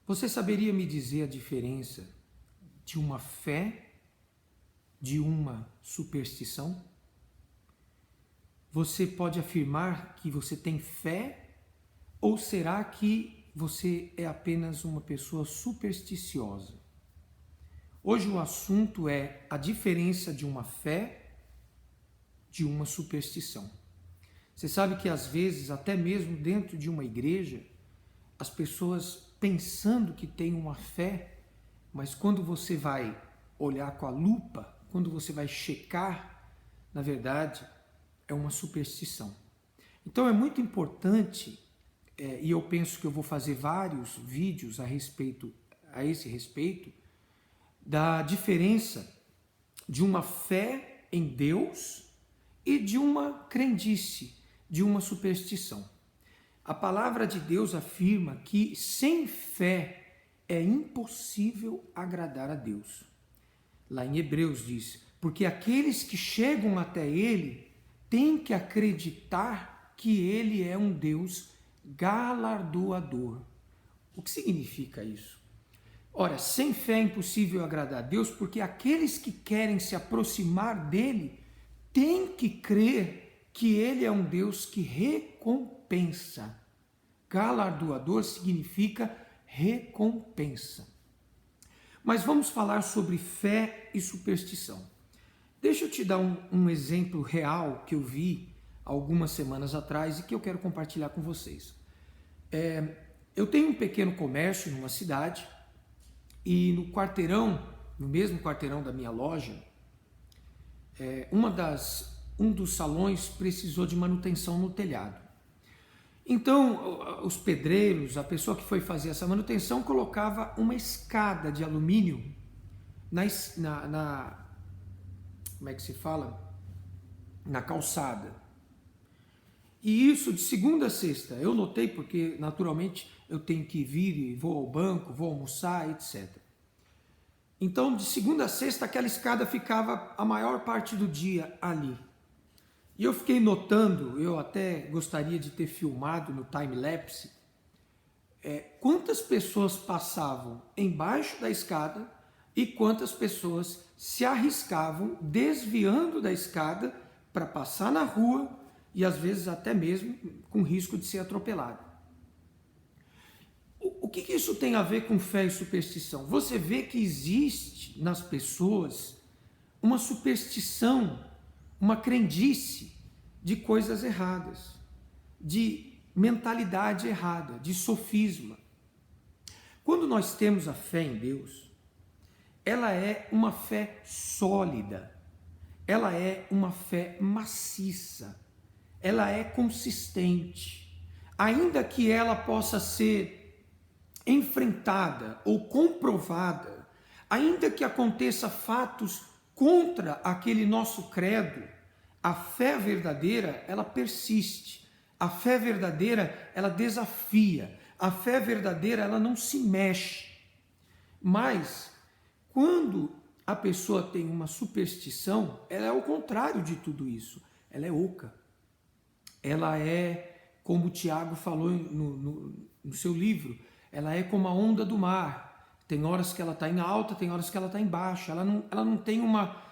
Você saberia me dizer a diferença de uma fé de uma superstição? Você pode afirmar que você tem fé ou será que você é apenas uma pessoa supersticiosa? Hoje o assunto é a diferença de uma fé de uma superstição. Você sabe que às vezes, até mesmo dentro de uma igreja, as pessoas pensando que têm uma fé, mas quando você vai olhar com a lupa, quando você vai checar, na verdade, é uma superstição. Então é muito importante, e eu penso que eu vou fazer vários vídeos a esse respeito, da diferença de uma fé em Deus e de uma crendice, de uma superstição. A palavra de Deus afirma que sem fé é impossível agradar a Deus. Lá em Hebreus diz, porque aqueles que chegam até Ele têm que acreditar que Ele é um Deus galardoador. O que significa isso? Ora, sem fé é impossível agradar a Deus, porque aqueles que querem se aproximar dele têm que crer que ele é um Deus que recompensa. Galardoador significa recompensa. Mas vamos falar sobre fé e superstição. Deixa eu te dar um exemplo real que eu vi algumas semanas atrás e que eu quero compartilhar com vocês. Eu tenho um pequeno comércio numa cidade e no mesmo quarteirão da minha loja, um dos salões precisou de manutenção no telhado. Então, os pedreiros, a pessoa que foi fazer essa manutenção, colocava uma escada de alumínio como é que se fala? Na calçada. E isso de segunda a sexta. Eu notei porque, naturalmente, eu tenho que vir e vou ao banco, vou almoçar, etc. Então, de segunda a sexta, aquela escada ficava a maior parte do dia ali. E eu fiquei notando, eu até gostaria de ter filmado no time-lapse, quantas pessoas passavam embaixo da escada e quantas pessoas se arriscavam desviando da escada para passar na rua e às vezes até mesmo com risco de ser atropelado. O que isso tem a ver com fé e superstição? Você vê que existe nas pessoas uma superstição, uma crendice de coisas erradas, de mentalidade errada, de sofisma. Quando nós temos a fé em Deus, ela é uma fé sólida, ela é uma fé maciça, ela é consistente, ainda que ela possa ser enfrentada ou comprovada, ainda que aconteça fatos contra aquele nosso credo, a fé verdadeira, ela persiste. A fé verdadeira, ela desafia. A fé verdadeira, ela não se mexe. Mas, quando a pessoa tem uma superstição, ela é o contrário de tudo isso. Ela é oca. Ela é, como o Tiago falou no seu livro, ela é como a onda do mar. Tem horas que ela está em alta, tem horas que ela está em baixa. Ela não tem uma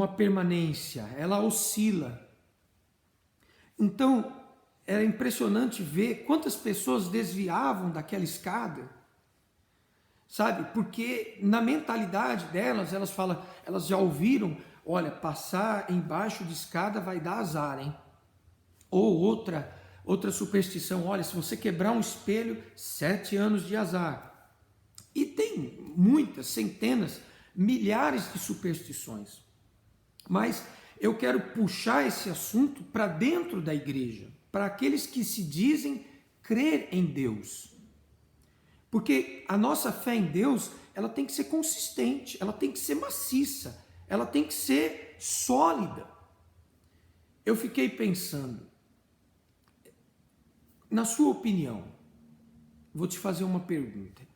permanência, ela oscila. Então, era impressionante ver quantas pessoas desviavam daquela escada, sabe? Porque na mentalidade delas, elas já ouviram, olha, passar embaixo de escada vai dar azar, hein? Ou outra superstição, olha, se você quebrar um espelho, 7 anos de azar. E tem muitas, centenas, milhares de superstições. Mas eu quero puxar esse assunto para dentro da igreja, para aqueles que se dizem crer em Deus. Porque a nossa fé em Deus, ela tem que ser consistente, ela tem que ser maciça, ela tem que ser sólida. Eu fiquei pensando, na sua opinião, vou te fazer uma pergunta.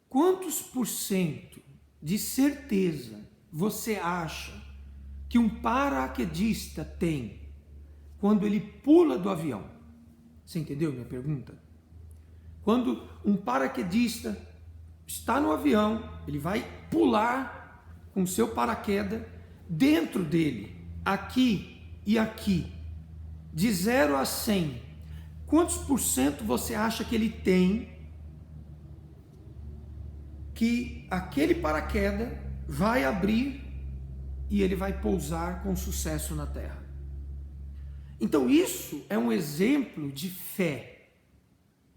Quantos por cento de certeza você acha que um paraquedista tem quando ele pula do avião? Você entendeu minha pergunta? Quando um paraquedista está no avião, ele vai pular com seu paraquedas dentro dele, aqui e aqui, de 0 a 100, quantos por cento você acha que ele tem que aquele paraquedas vai abrir e ele vai pousar com sucesso na Terra? Então isso é um exemplo de fé,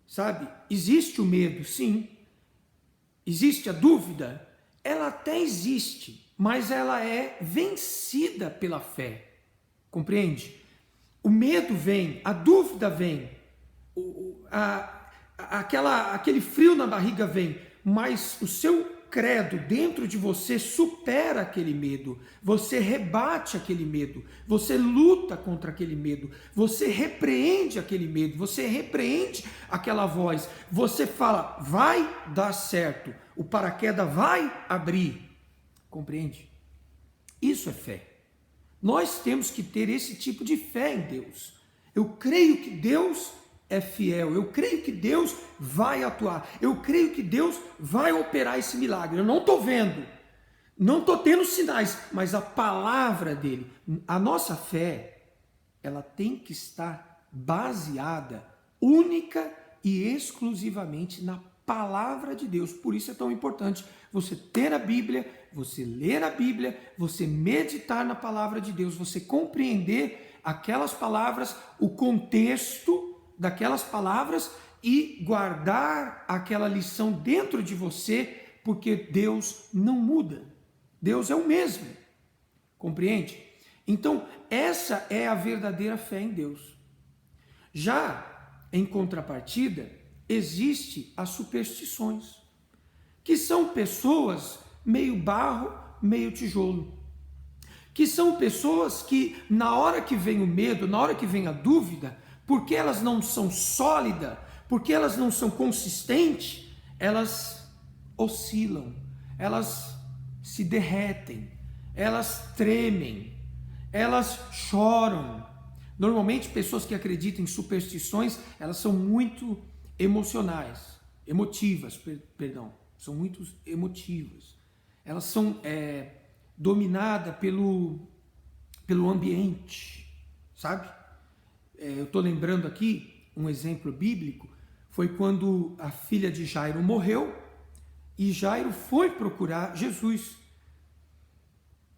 sabe? Existe o medo, sim. Existe a dúvida? Ela até existe, mas ela é vencida pela fé, compreende? O medo vem, a dúvida vem, aquele frio na barriga vem, mas o seu credo dentro de você supera aquele medo, você rebate aquele medo, você luta contra aquele medo, você repreende aquele medo, você repreende aquela voz, você fala, vai dar certo, o paraquedas vai abrir, compreende? Isso é fé. Nós temos que ter esse tipo de fé em Deus. Eu creio que Deus é fiel, eu creio que Deus vai atuar, eu creio que Deus vai operar esse milagre. Eu não estou vendo, não estou tendo sinais, mas a palavra dele, a nossa fé, ela tem que estar baseada única e exclusivamente na palavra de Deus. Por isso é tão importante você ter a Bíblia, você ler a Bíblia, você meditar na palavra de Deus, você compreender aquelas palavras, o contexto daquelas palavras e guardar aquela lição dentro de você, porque Deus não muda. Deus é o mesmo. Compreende? Então, essa é a verdadeira fé em Deus. Já em contrapartida, existe as superstições, que são pessoas meio barro, meio tijolo. Que são pessoas que, na hora que vem o medo, na hora que vem a dúvida, porque elas não são sólidas, porque elas não são consistentes, elas oscilam, elas se derretem, elas tremem, elas choram. Normalmente, pessoas que acreditam em superstições, elas são muito emotivas, são muito emotivas. Elas são dominadas pelo ambiente, sabe? Eu estou lembrando aqui um exemplo bíblico, foi quando a filha de Jairo morreu e Jairo foi procurar Jesus.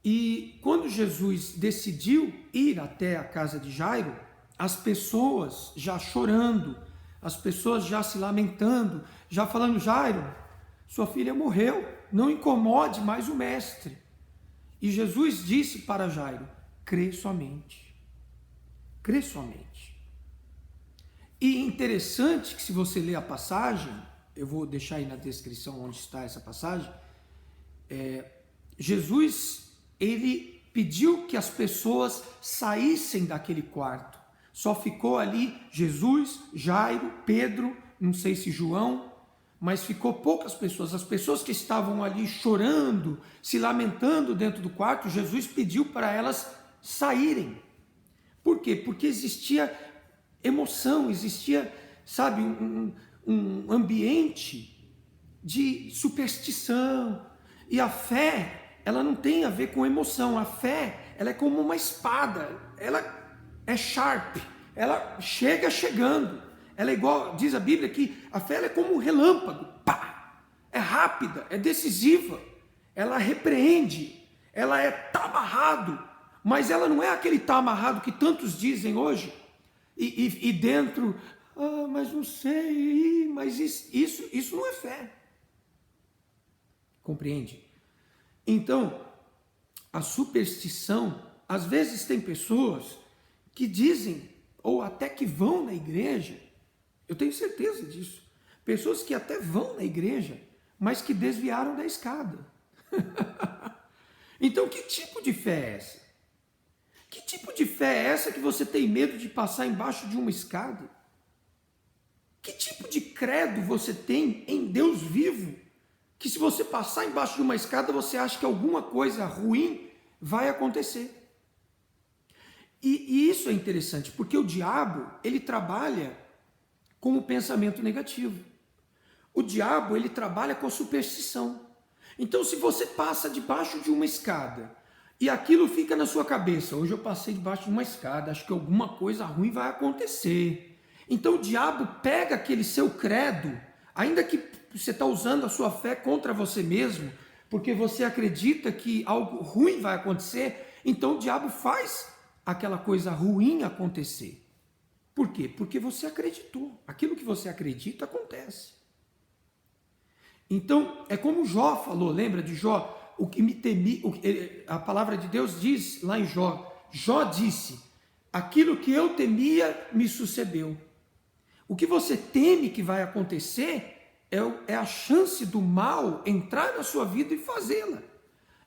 E quando Jesus decidiu ir até a casa de Jairo, as pessoas já chorando, as pessoas já se lamentando, já falando, Jairo, sua filha morreu, não incomode mais o mestre. E Jesus disse para Jairo, crê somente. Crê somente. E interessante que se você ler a passagem, eu vou deixar aí na descrição onde está essa passagem, Jesus, ele pediu que as pessoas saíssem daquele quarto. Só ficou ali Jesus, Jairo, Pedro, não sei se João, mas ficou poucas pessoas. As pessoas que estavam ali chorando, se lamentando dentro do quarto, Jesus pediu para elas saírem. Por quê? Porque existia emoção, existia, sabe, um ambiente de superstição. E a fé, ela não tem a ver com emoção. A fé, ela é como uma espada. Ela é sharp. Ela chega chegando. Ela é igual, diz a Bíblia que a fé ela é como um relâmpago. Pá! É rápida, é decisiva. Ela repreende. Ela tá amarrado. Mas ela não é aquele tá amarrado que tantos dizem hoje. E dentro, mas não sei, mas isso não é fé. Compreende? Então, a superstição, às vezes tem pessoas que dizem, ou até que vão na igreja, eu tenho certeza disso, pessoas que até vão na igreja, mas que desviaram da escada. Então, que tipo de fé é essa? Que tipo de fé é essa que você tem medo de passar embaixo de uma escada? Que tipo de credo você tem em Deus vivo? Que se você passar embaixo de uma escada, você acha que alguma coisa ruim vai acontecer. E isso é interessante, porque o diabo, ele trabalha com o pensamento negativo. O diabo, ele trabalha com a superstição. Então, se você passa debaixo de uma escada e aquilo fica na sua cabeça, hoje eu passei debaixo de uma escada, acho que alguma coisa ruim vai acontecer. Então, o diabo pega aquele seu credo, ainda que você está usando a sua fé contra você mesmo, porque você acredita que algo ruim vai acontecer, então o diabo faz aquela coisa ruim acontecer. Por quê? Porque você acreditou. Aquilo que você acredita acontece. Então, é como Jó falou, lembra de Jó? O que me temi, a palavra de Deus diz lá em Jó. Jó disse: aquilo que eu temia me sucedeu. O que você teme que vai acontecer é a chance do mal entrar na sua vida e fazê-la.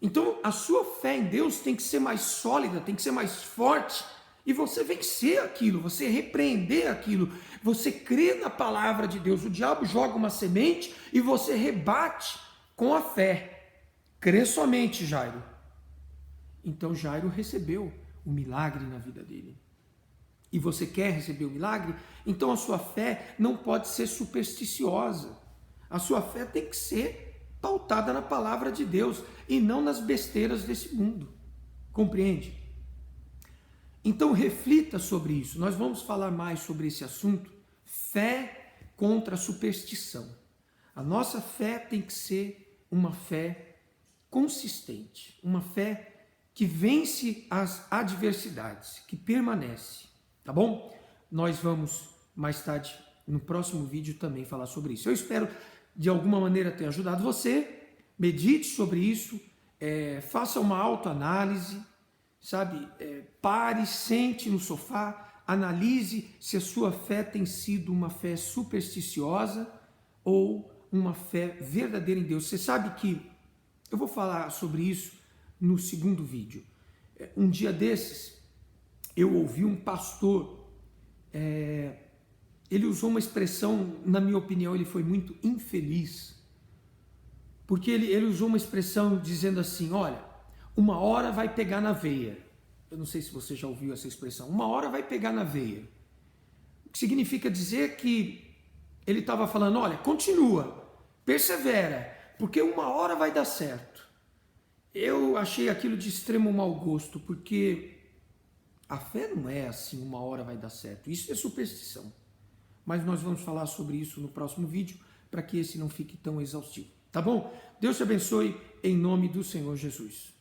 Então, a sua fé em Deus tem que ser mais sólida, tem que ser mais forte, e você vencer aquilo, você repreender aquilo, você crê na palavra de Deus. O diabo joga uma semente e você rebate com a fé. Crê somente, Jairo. Então, Jairo recebeu o milagre na vida dele. E você quer receber o milagre? Então, a sua fé não pode ser supersticiosa. A sua fé tem que ser pautada na palavra de Deus e não nas besteiras desse mundo. Compreende? Então reflita sobre isso. Nós vamos falar mais sobre esse assunto, fé contra a superstição. A nossa fé tem que ser uma fé consistente, uma fé que vence as adversidades, que permanece, tá bom? Nós vamos mais tarde, no próximo vídeo, também falar sobre isso. Eu espero de alguma maneira ter ajudado você. Medite sobre isso, faça uma autoanálise, sabe? Pare, sente no sofá, analise se a sua fé tem sido uma fé supersticiosa ou uma fé verdadeira em Deus. Você sabe que eu vou falar sobre isso no segundo vídeo. Um dia desses, eu ouvi um pastor, ele usou uma expressão, na minha opinião, ele foi muito infeliz, porque ele usou uma expressão dizendo assim: olha, uma hora vai pegar na veia. Eu não sei se você já ouviu essa expressão. Uma hora vai pegar na veia. O que significa dizer que ele estava falando: olha, continua, persevera, porque uma hora vai dar certo. Eu achei aquilo de extremo mau gosto, porque a fé não é assim, uma hora vai dar certo. Isso é superstição. Mas nós vamos falar sobre isso no próximo vídeo, para que esse não fique tão exaustivo. Tá bom? Deus te abençoe em nome do Senhor Jesus.